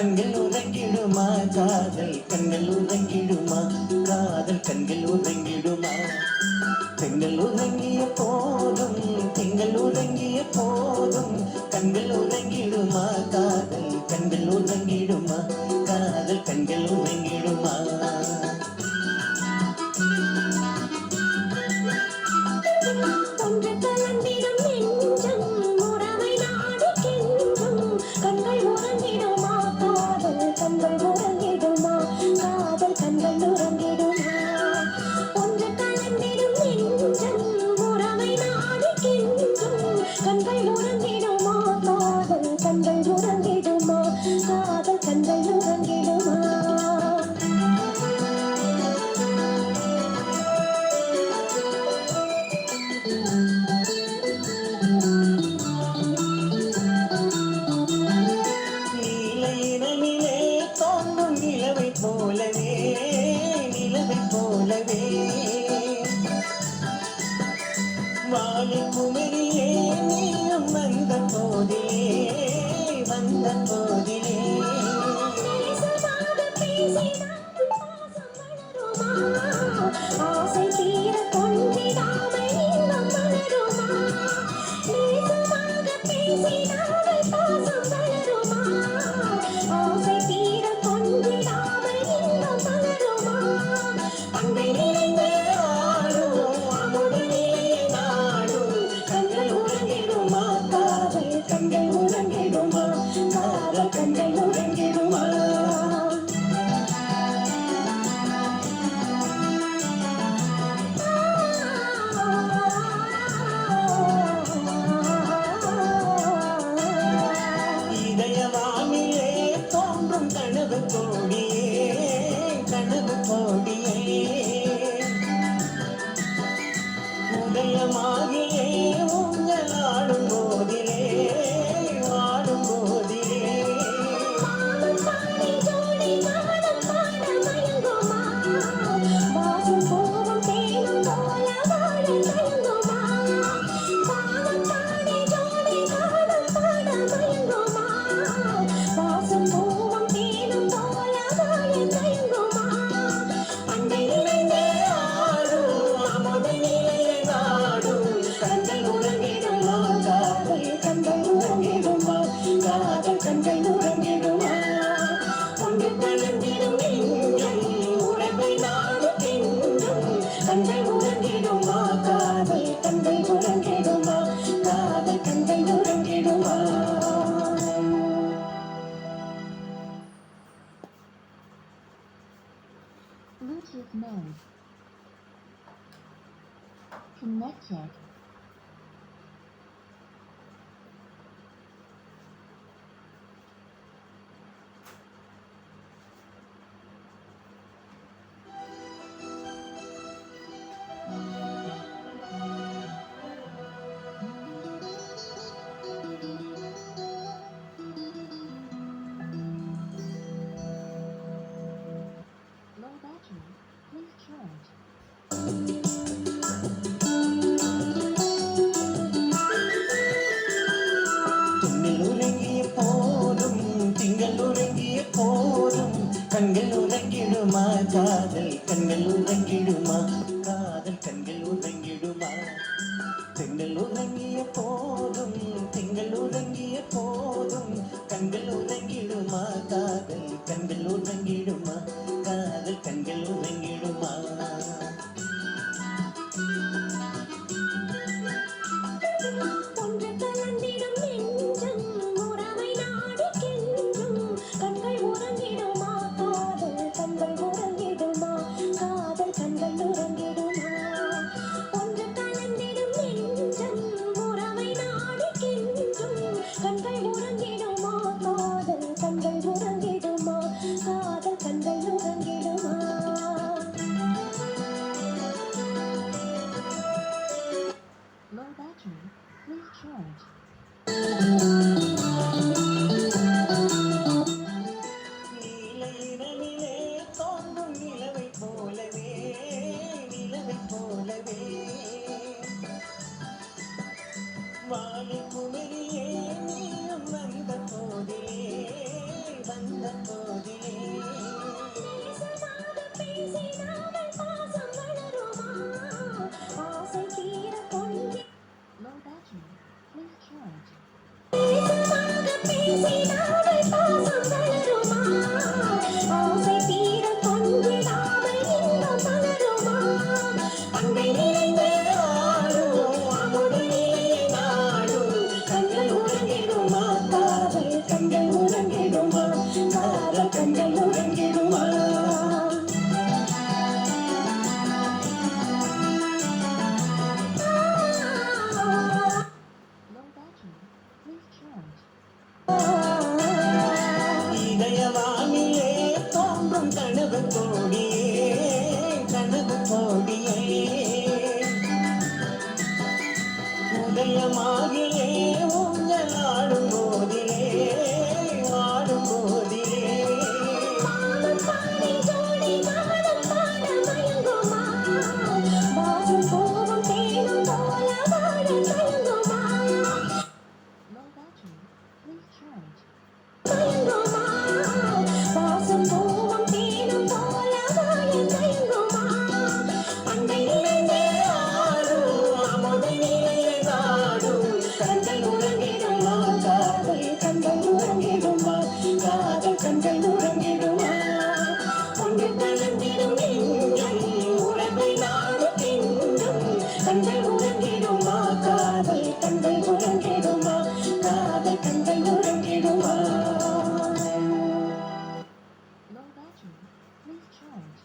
கண்கள் உறங்கிடுமா காதல் கண்கள் உறங்கிடுமா காதல் கண்கள் உறங்கிடுமா பெண்கள் உறங்கிய போதும் திங்கள் உறங்கிய போதும் கண்கள் உறங்கிடுமா காதல் கண்கள் உறங்கிடுமா காதல் கண்கள் உறங்கிடுமா வாலின் குமரியே நீயும் வந்த போதிலே ஆசை தீர கொண்டிடாமை இன்னும் மலருமா நேசமாக பேசினாமல் பாசம் வளருமா ஆசை தீர கொண்டிடாமை இன்னும் மலருமா அன்பை நிறைந்த கனவு கோடியே உதயமாகியே ஊஞ்சலாடும் போதிலே வாடும் போதிலே வாசம் போகும் தேனும் போல வாழ மயங்குமா பாவம் பாடி ஜோடி காலம் பாட மயங்குமா வாசம் போகும் தேனும் போல வாழ மயங்குமா அண்டை நிறைந்த ஆடும் அமுத நிலையை நாடும் கண்கள் உறங்கிடுமா காதல் கண்கள் உறங்கிடுமா காதல் கண்கள் உறங்கிடுமா ஒன்று கலந்திடும் எங்கும் உறவை நாடுகின்றும் கண்கள் உறங்கிடுமா காதல் கண்கள் உறங்கிடுமா காதல் கண்கள் உறங்கிடுமா Bluetooth mode connected. Low battery, please charge. துண்ணில் உறங்கிய போதும் திங்கள் உறங்கிய போதும் கண்கள் உறங்கிடுமா காதல் கண்கள் உறங்கிடுமா காதல் கண்கள் உறங்கிடுமா பெண்கள் உறங்கிய போதும் திங்கள் உறங்கிய போதும் கண்கள் உறங்கிடுமா காதல் கண்கள் உறங்கிடுமா காதல் கண்கள் உறங்கிடுமா ஒன்று கலந்திடும் நெஞ்சம் உறவை நாடுகின்றும் கண்கள் உறங்கிடுமா காதல் கண்கள் உறங்கிடுமா காதல் கண்கள் உறங்கிடுமா ஒன்று கலந்திடும் நெஞ்சம் உறவை நாடுகின்றும் கண்கள் உறங்கிடுமா காதல் கண்கள் உறங்கிடுமா காதல் கண்கள் உறங்கிடுமா மாகிலே ஊஞ்சல் ஆடும் போதிலே ஆடும் போதிலே மாமன் பாடி ஜோடி காலம் பாட மயங்குமா வாசம் பூவும் தேனும் போல வாழ தயங்குமா Low battery. Please charge. மயங்குமா வாசம் பூவும் தேனும் போல வாழ தயங்குமா அண்டை நினைந்தே ஆடும் அமுதை நிலையை நாடும் கண்கள் உறங்கிடுமா காதல் கண்கள் உறங்கிடுமா காதல் கண்கள் உறங்கிடுமா ஒன்று கலந்திடும் நெஞ்சம் உறவை நாடு தின்றும் கண்கள் உறங்கிடுமா காதல் கண்கள் உறங்கிடுமா காதல் கண்கள் உறங்கிடுமா Low battery. Please charge.